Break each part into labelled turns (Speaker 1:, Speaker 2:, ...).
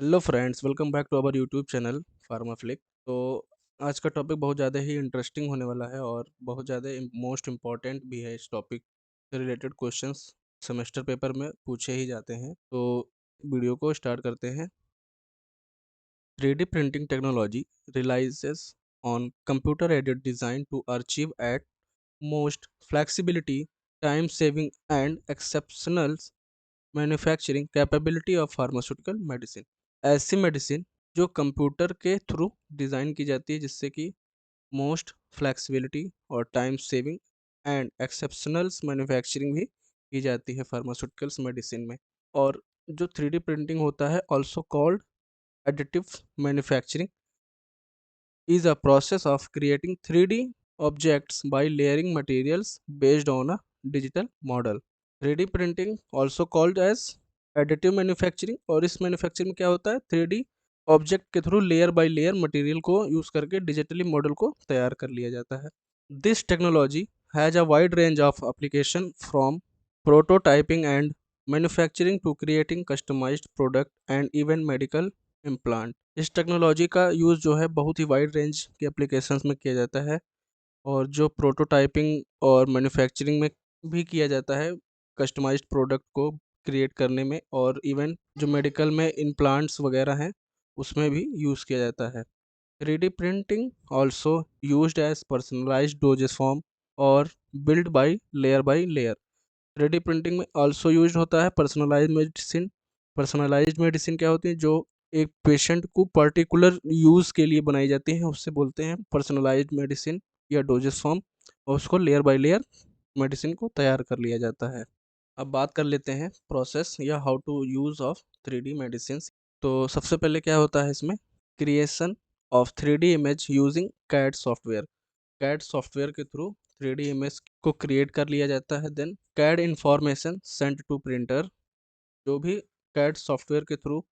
Speaker 1: Hello friends, welcome back to our YouTube channel Pharmaflick. तो आज का टॉपिक बहुत ज़्यादा ही इंटरेस्टिंग होने वाला है और बहुत ज़्यादा मोस्ट इम्पॉर्टेंट भी है। इस टॉपिक से रिलेटेड क्वेश्चंस सेमेस्टर पेपर में पूछे ही जाते हैं। तो वीडियो को स्टार्ट करते हैं। 3D printing technology relies on computer-aided design to achieve at most flexibility, time saving and exceptional manufacturing capability of pharmaceutical medicine. ऐसी मेडिसिन जो कंप्यूटर के थ्रू डिज़ाइन की जाती है, जिससे कि मोस्ट फ्लेक्सिबिलिटी और time saving and exceptionals manufacturing भी की जाती है फार्मास्यूटिकल्स मेडिसिन में। और जो 3D प्रिंटिंग होता है, also called additive manufacturing, is a process of creating 3D objects by layering materials based on a digital model. 3D printing also called as additive manufacturing। और इस मैन्युफैक्चरिंग में क्या होता है, 3D ऑब्जेक्ट के through layer by layer material को use करके digitally model को तैयार कर लिया जाता है। This technology has a wide range of application from prototyping and manufacturing to creating customised product and even medical implant. इस टेक्नोलॉजी का यूज़ जो है बहुत ही वाइड रेंज के एप्लीकेशंस में किया जाता है, और जो प्रोटोटाइपिंग और मैन्युफैक्चरिंग में भी किया जाता है, कस्टमाइज्ड प्रोडक्ट को क्रिएट करने में, और इवन जो मेडिकल में इम्प्लांट्स वगैरह हैं उसमें भी यूज़ किया जाता है। 3D printing also used as personalized doses form और build by layer. 3D printing में ऑल्सो यूज होता है पर्सनलाइज्ड मेडिसिन। पर्सनलाइज्ड मेडिसिन क्या होती है, जो एक पेशेंट को पर्टिकुलर यूज़ के लिए बनाई जाती है, उससे बोलते हैं पर्सनलाइज्ड मेडिसिन या डोजेस फॉर्म। और उसको लेयर बाय लेयर मेडिसिन को तैयार कर लिया जाता है। अब बात कर लेते हैं प्रोसेस या how to use of 3D medicine. तो सबसे पहले क्या होता है इसमें, creation of 3D image using CAD software. CAD software के थ्रू 3D इमेज को क्रिएट कर लिया जाता है। Then CAD information sent to printer. जो भी कैड सॉफ्टवेयर के थ्रू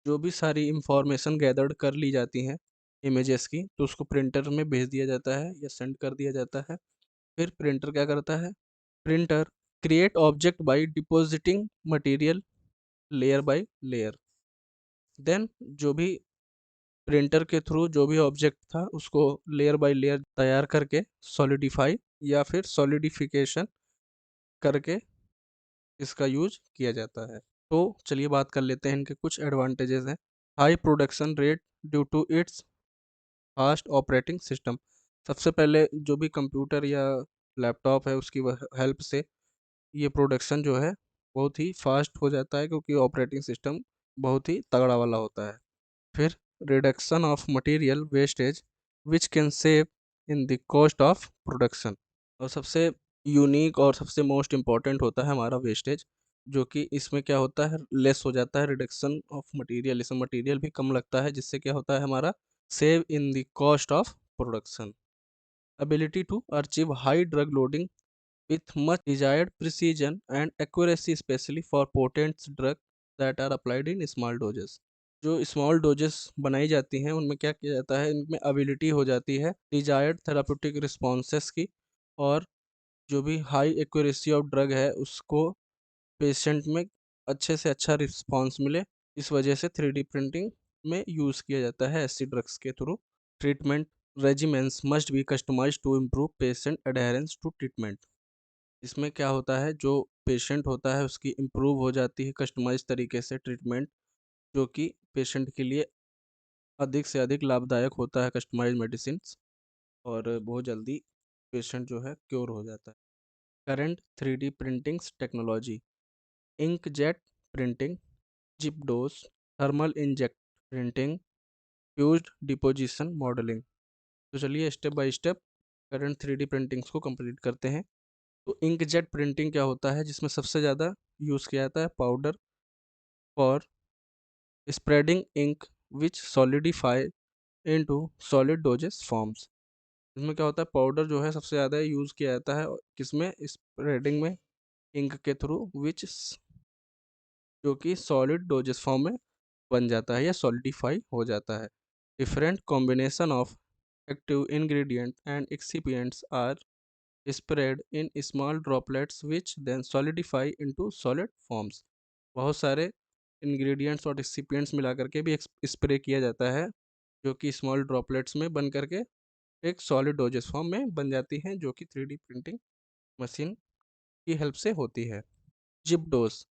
Speaker 1: जो भी सारी इंफॉर्मेशन गैदर्ड कर ली जाती हैं इमेजेस की, तो उसको प्रिंटर में भेज दिया जाता है या सेंड कर दिया जाता है। फिर प्रिंटर क्या करता है, printer create object by depositing material layer by layer. Then जो भी प्रिंटर के थ्रू जो भी ऑब्जेक्ट था उसको लेयर बाय लेयर तैयार करके सॉलिडिफाई या फिर सॉलिडिफिकेशन करके इसका यूज किया जाता है। तो चलिए बात कर लेते हैं इनके कुछ एडवांटेजेस हैं। High production rate due to its fast operating system. सबसे पहले जो भी कंप्यूटर या लैपटॉप है उसकी हेल्प से ये प्रोडक्शन जो है बहुत ही फास्ट हो जाता है, क्योंकि ऑपरेटिंग सिस्टम बहुत ही तगड़ा वाला होता है। फिर reduction of material wastage which can save in the cost of production. और सबसे यूनिक और सबसे मोस्ट इम्पॉर्टेंट होता है हमारा वेस्टेज, जो कि इसमें क्या होता है, लेस हो जाता है। रिडक्शन ऑफ मटेरियल, इसमें मटेरियल भी कम लगता है, जिससे क्या होता है हमारा save in the cost of production. Ability to achieve high drug loading with much desired precision and accuracy, especially for potent drugs that are applied in small doses। जो स्मॉल डोजेस बनाई जाती हैं उनमें क्या किया जाता है, इनमें एबिलिटी हो जाती है डिजायर्ड थेराप्यूटिक रिस्पॉन्सेस की, और जो भी हाई एक्यूरेसी ऑफ ड्रग है उसको पेशेंट में अच्छे से अच्छा रिस्पॉन्स मिले। इस वजह से 3D प्रिंटिंग में यूज़ किया जाता है ऐसी ड्रग्स के through. Treatment regiments must be customized to improve patient adherence to treatment. इसमें क्या होता है, जो पेशेंट होता है उसकी इम्प्रूव हो जाती है कस्टमाइज तरीके से ट्रीटमेंट, जो कि पेशेंट के लिए अधिक से अधिक लाभदायक होता है कस्टमाइज मेडिसिन, और बहुत जल्दी पेशेंट जो है क्योर हो जाता है। Current 3D printings technology, inkjet printing, ZipDose, thermal inject printing, fused deposition modelling. तो चलिए step by step current 3D printings को कंप्लीट करते हैं। तो इंकजेट प्रिंटिंग क्या होता है, जिसमें सबसे ज़्यादा यूज़ किया जाता है powder for spreading ink which solidify into solid doses forms. इसमें क्या होता है, पाउडर जो है सबसे ज़्यादा यूज़ किया जाता है किसमें, स्प्रेडिंग में, इंक के थ्रू, विच जो कि सॉलिड डोजेस फॉर्म में बन जाता है या सॉलिडिफाई हो जाता है। Different combination of active ingredient and excipients are spread in small droplets which then solidify into solid forms। बहुत सारे इंग्रेडिएंट्स और रेसिपिएंट्स मिला करके भी स्प्रे किया जाता है, जो कि स्मॉल ड्रॉपलेट्स में बन करके एक सॉलिड डोजेस फॉर्म में बन जाती हैं, जो कि 3D प्रिंटिंग मशीन की हेल्प से होती है। Zip dose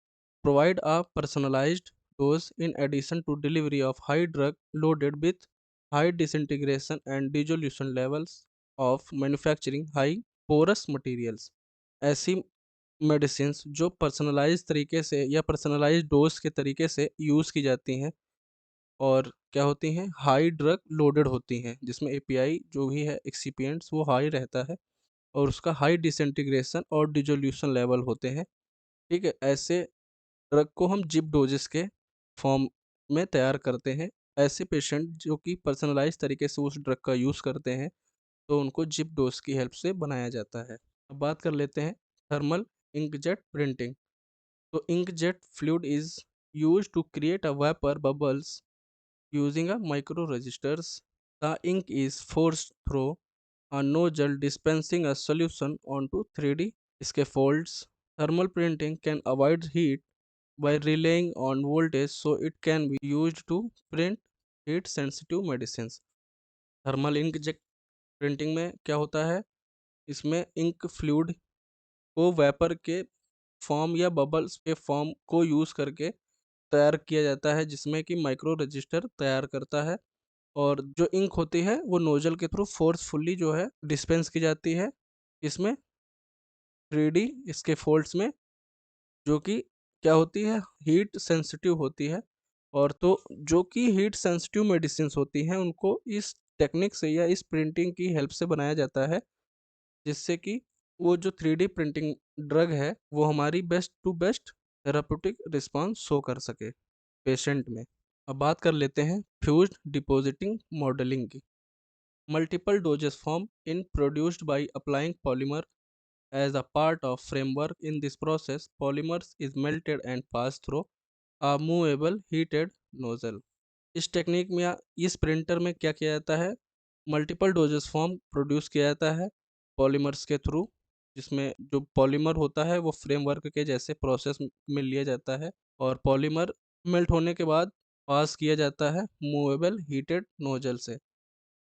Speaker 1: provide a personalised dose in addition to delivery of high drug loaded with high disintegration and dissolution levels of manufacturing high porous materials। ऐसी मेडिसिन्स जो पर्सनलाइज तरीके से या personalise dose के तरीके से यूज़ की जाती हैं और क्या होती हैं, हाई ड्रग लोडेड होती हैं, जिसमें एपीआई जो भी है एक्सिपिएंट्स वो हाई रहता है और उसका हाई डिसइंटीग्रेशन और डिसोल्यूशन लेवल होते हैं। ठीक है, ऐसे ड्रग को हम जिप डोजेस के फॉर्म में तैयार करते हैं। ऐसे पेशेंट जो कि पर्सनलाइज तरीके से उस ड्रग का यूज़ करते हैं, तो उनको जिप डोज की हेल्प से बनाया जाता है। अब बात कर लेते हैं थर्मल इंकजेट प्रिंटिंग। तो inkjet fluid is used to create a vapor bubbles using a micro resistors. The ink is forced through a nozzle dispensing a solution onto 3D scaffolds. Thermal printing can avoid heat by relying on voltage, so it can be used to print heat sensitive medicines. Thermal inkjet printing में क्या होता है, इसमें ink fluid को vapour के form या bubbles के form को यूज़ करके तैयार किया जाता है, जिसमें कि माइक्रो रजिस्टर तैयार करता है और जो इंक होती है वो नोजल के थ्रू फोर्सफुली जो है डिस्पेंस की जाती है इसमें 3D इसके फोल्ड्स में, जो कि क्या होती है, हीट सेंसिटिव होती है। और तो जो कि हीट सेंसिटिव मेडिसिन्स होती हैं उनको इस टेक्निक से या इस प्रिंटिंग की हेल्प से बनाया जाता है, जिससे कि वो जो 3D प्रिंटिंग ड्रग है वो हमारी best to best therapeutic response show कर सके पेशेंट में। अब बात कर लेते हैं फ्यूज्ड डिपॉजिटिंग मॉडलिंग की। Multiple doses form in produced by applying polymer as a part of framework. In this process, polymers is melted and passed through a movable heated nozzle। इस टेक्निक में या इस प्रिंटर में क्या किया जाता है, मल्टीपल डोजेस फॉर्म प्रोड्यूस किया जाता है पॉलीमर्स के थ्रू, जिसमें जो पॉलीमर होता है वो फ्रेमवर्क के जैसे प्रोसेस में लिया जाता है और पॉलीमर मेल्ट होने के बाद पास किया जाता है मूवेबल हीटेड नोजल से।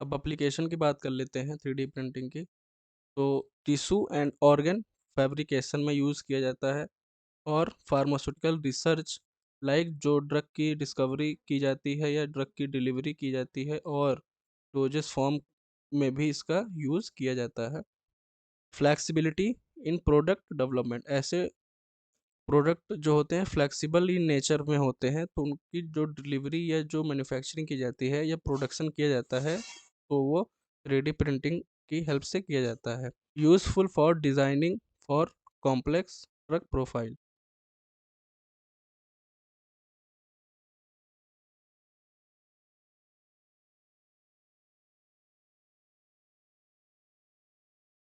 Speaker 1: अब एप्लीकेशन की बात कर लेते हैं 3D प्रिंटिंग की। तो टिश्यू एंड ऑर्गन फैब्रिकेशन में यूज़ किया जाता है और फार्मास्यूटिकल रिसर्च लाइक जो ड्रग की डिस्कवरी की जाती है या ड्रग की डिलीवरी की जाती है और डोजेस फॉर्म में भी इसका यूज़ किया जाता है। फ्लैक्सिबिलिटी इन प्रोडक्ट डेवलपमेंट, ऐसे प्रोडक्ट जो होते हैं फ्लेक्सिबल इन नेचर में होते हैं, तो उनकी जो डिलीवरी या जो मैन्युफैक्चरिंग की जाती है या प्रोडक्शन किया जाता है, तो वो 3D प्रिंटिंग की हेल्प से किया जाता है। Useful for designing for complex drug profile.